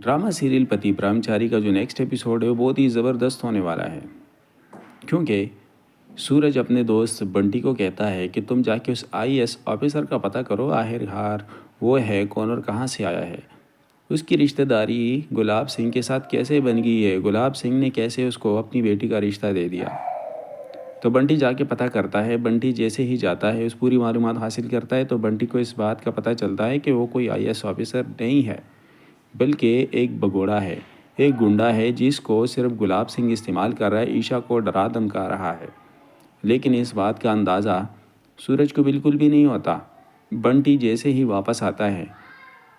Drama serial पति ब्रह्मचारी का जो नेक्स्ट एपिसोड है वो बहुत ही ज़बरदस्त होने वाला है, क्योंकि सूरज अपने दोस्त बंटी को कहता है कि तुम जाके उस आईएएस ऑफिसर का पता करो आखिरकार वो है कौन और कहाँ से आया है। उसकी रिश्तेदारी गुलाब सिंह के साथ कैसे बन गई है, गुलाब सिंह ने कैसे उसको अपनी बेटी का रिश्ता दे दिया। तो बंटी जाके पता करता है। बंटी जैसे ही जाता है, उस पूरी मालूमात हासिल करता है, तो बंटी को इस बात का पता चलता है कि वो कोई आईएएस ऑफिसर नहीं है, बल्कि एक भगोड़ा है, एक गुंडा है जिसको सिर्फ गुलाब सिंह इस्तेमाल कर रहा है, ईशा को डरा धमका रहा है। लेकिन इस बात का अंदाज़ा सूरज को बिल्कुल भी नहीं होता। बंटी जैसे ही वापस आता है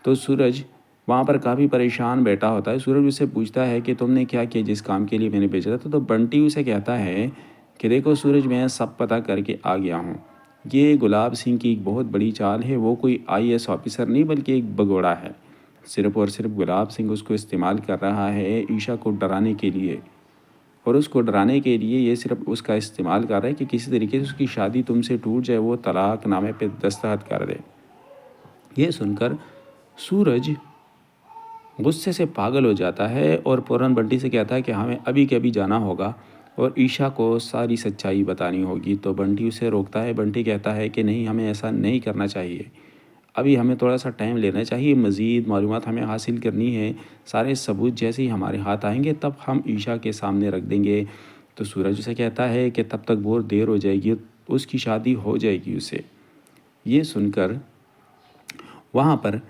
तो सूरज वहाँ पर काफ़ी परेशान बैठा होता है। सूरज उससे पूछता है कि तुमने क्या किया जिस काम के लिए मैंने भेजा था। तो बंटी उसे कहता है कि देखो सूरज, मैं सब पता करके आ गया हूँ। ये गुलाब सिंह की एक बहुत बड़ी चाल है। वो कोई आईएएस ऑफिसर नहीं बल्कि एक भगोड़ा है। सिर्फ और सिर्फ गुलाब सिंह उसको इस्तेमाल कर रहा है ईशा को डराने के लिए, और उसको डराने के लिए ये सिर्फ उसका इस्तेमाल कर रहा है कि किसी तरीके से उसकी शादी तुमसे टूट जाए, वो तलाक़नामे पे दस्तखत कर दे। ये सुनकर सूरज गुस्से से पागल हो जाता है और फ़ौरन बंटी से कहता है कि हमें अभी के अभी जाना होगा और ईशा को सारी सच्चाई बतानी होगी। तो बंटी उसे रोकता है। बंटी कहता है कि नहीं, हमें ऐसा नहीं करना चाहिए, अभी हमें थोड़ा सा टाइम लेना चाहिए, मज़ीद मालूमात हमें हासिल करनी है। सारे सबूत जैसे ही हमारे हाथ आएंगे तब हम ईशा के सामने रख देंगे। तो सूरज उसे कहता है कि तब तक बहुत देर हो जाएगी, उसकी शादी हो जाएगी उससे। ये सुनकर वहाँ पर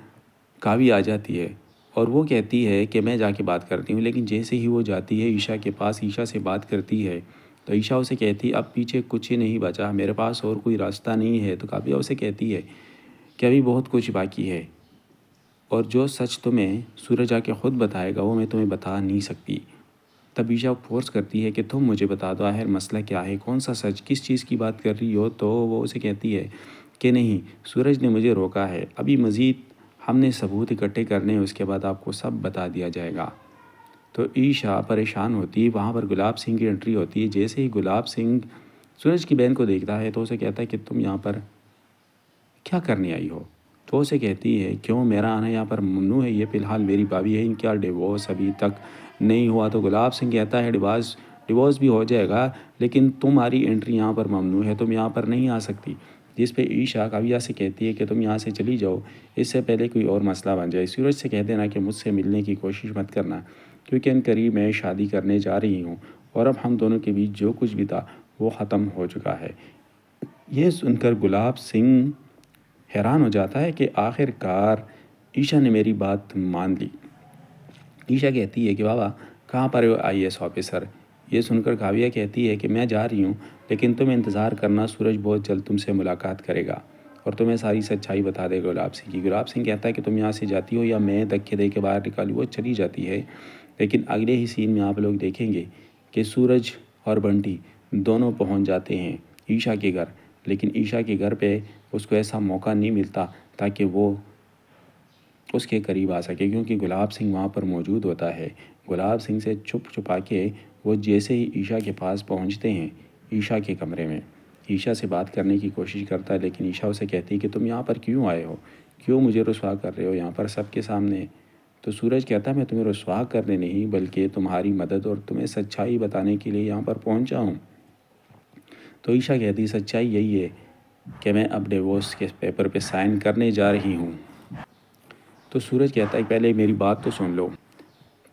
काव्य आ जाती है और वो कहती है कि मैं जाके बात करती हूँ। लेकिन जैसे ही वो जाती है ईशा के पास, ईशा से बात करती है, तो ईशा उसे कहती है अब पीछे कुछ ही नहीं बचा, मेरे पास और कोई रास्ता नहीं है। तो काव्या उसे कहती है कि अभी बहुत कुछ बाकी है और जो सच तुम्हें सूरज आके ख़ुद बताएगा वो मैं तुम्हें बता नहीं सकती। तब ईशा फोर्स करती है कि तुम मुझे बता दो आखिर मसला क्या है, कौन सा सच, किस चीज़ की बात कर रही हो। तो वो उसे कहती है कि नहीं, सूरज ने मुझे रोका है, अभी मज़ीद हमने सबूत इकट्ठे करने हैं, उसके बाद आपको सब बता दिया जाएगा। तो ईशा परेशान होती है। वहाँ पर गुलाब सिंह की एंट्री होती है। जैसे ही गुलाब सिंह सूरज की बहन को देखता है तो उसे कहता है कि तुम यहाँ पर क्या करने आई हो। तो उसे कहती है क्यों, मेरा आना यहाँ पर ममनू है, ये फ़िलहाल मेरी भाभी है, इनका डिवोर्स अभी तक नहीं हुआ। तो गुलाब सिंह कहता है डिवोर्स भी हो जाएगा, लेकिन तुम्हारी एंट्री यहाँ पर ममनू है, तुम यहाँ पर नहीं आ सकती। जिस पे ईशा काव्या से कहती है कि तुम यहाँ से चली जाओ, इससे पहले कोई और मसला बन जाए। सूरज से कह देना कि मुझसे मिलने की कोशिश मत करना, क्योंकि इन करीब मैं शादी करने जा रही हूँ और अब हम दोनों के बीच जो कुछ भी था वो ख़त्म हो चुका है। ये सुनकर गुलाब सिंह हैरान हो जाता है कि आखिरकार ईशा ने मेरी बात मान ली। ईशा कहती है कि बाबा कहाँ पर हो आईएएस ऑफिसर। ये सुनकर काव्या कहती है कि मैं जा रही हूँ, लेकिन तुम इंतज़ार करना, सूरज बहुत जल्द तुमसे मुलाकात करेगा और तुम्हें सारी सच्चाई बता देगा गुलाब सिंह की। गुलाब सिंह कहता है कि तुम यहाँ से जाती हो या मैं धक्के दे के बाहर निकालूँ। वो चली जाती है। लेकिन अगले ही सीन में आप लोग देखेंगे कि सूरज और बंटी दोनों पहुँच जाते हैं ईशा के घर। लेकिन ईशा के घर पे उसको ऐसा मौका नहीं मिलता ताकि वो उसके करीब आ सके, क्योंकि गुलाब सिंह वहाँ पर मौजूद होता है। गुलाब सिंह से छुप छुपा के वो जैसे ही ईशा के पास पहुँचते हैं, ईशा के कमरे में ईशा से बात करने की कोशिश करता है। लेकिन ईशा उसे कहती है कि तुम यहाँ पर क्यों आए हो, क्यों मुझे रुसवा कर रहे हो यहाँ पर सबके सामने। तो सूरज कहता है मैं तुम्हें रुसवा करने नहीं बल्कि तुम्हारी मदद और तुम्हें सच्चाई बताने के लिए यहाँ पर पहुँचा हूँ। तो ईशा कहती सच्चाई यही है कि मैं अब डिवोर्स के पेपर पे साइन करने जा रही हूँ। तो सूरज कहता है पहले मेरी बात तो सुन लो,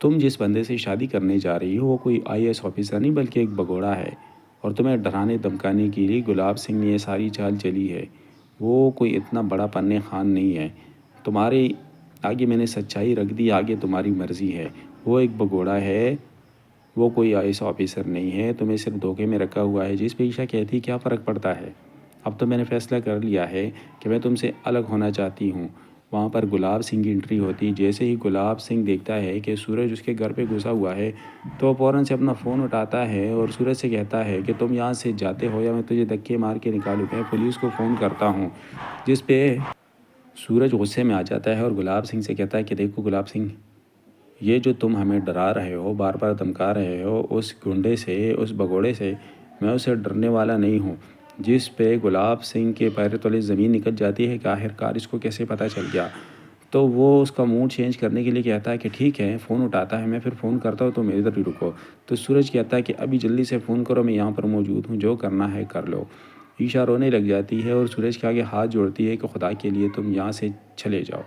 तुम जिस बंदे से शादी करने जा रही हो वो कोई आईएएस ऑफिसर नहीं बल्कि एक भगोड़ा है, और तुम्हें डराने धमकाने के लिए गुलाब सिंह ने ये सारी चाल चली है। वो कोई इतना बड़ा पन्ने खान नहीं है। तुम्हारे आगे मैंने सच्चाई रख दी, आगे तुम्हारी मर्ज़ी है। वो एक भगोड़ा है, वो कोई आईएएस ऑफिसर नहीं है, तुम्हें सिर्फ धोखे में रखा हुआ है। जिस पे ईशा कहती क्या फ़र्क पड़ता है, अब तो मैंने फ़ैसला कर लिया है कि मैं तुमसे अलग होना चाहती हूँ। वहाँ पर गुलाब सिंह की एंट्री होती। जैसे ही गुलाब सिंह देखता है कि सूरज उसके घर पे घुसा हुआ है तो फ़ौरन से अपना फ़ोन उठाता है और सूरज से कहता है कि तुम यहाँ से जाते हो या मैं तुझे धक्के मार के निकालूँ, मैं पुलिस को फ़ोन करता हूँ। जिस पे सूरज गुस्से में आ जाता है और गुलाब सिंह से कहता है कि देखो गुलाब सिंह, ये जो तुम हमें डरा रहे हो, बार बार धमका रहे हो, उस गुंडे से, उस भगोड़े से मैं उसे डरने वाला नहीं हूँ। जिस पे गुलाब सिंह के पैर तले ज़मीन निकल जाती है कि आखिरकार इसको कैसे पता चल गया। तो वो उसका मूड चेंज करने के लिए कहता है कि ठीक है, फ़ोन उठाता है, मैं फिर फ़ोन करता हूँ, तुम इधर ही रुको। तो सूरज कहता है कि अभी जल्दी से फ़ोन करो, मैं यहाँ पर मौजूद हूँ, जो करना है कर लो। ईशा रोने लग जाती है और सूरज के आगे हाथ जोड़ती है कि खुदा के लिए तुम यहाँ से चले जाओ,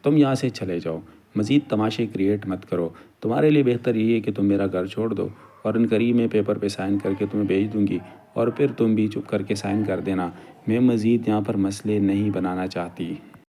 तुम यहाँ से चले जाओ, मज़ीद तमाशे क्रिएट मत करो। तुम्हारे लिए बेहतर यही है कि तुम मेरा घर छोड़ दो, और इन करीब मैं पेपर पे साइन करके तुम्हें भेज दूँगी, और फिर तुम भी चुप करके साइन कर देना। मैं मज़ीद यहाँ पर मसले नहीं बनाना चाहती।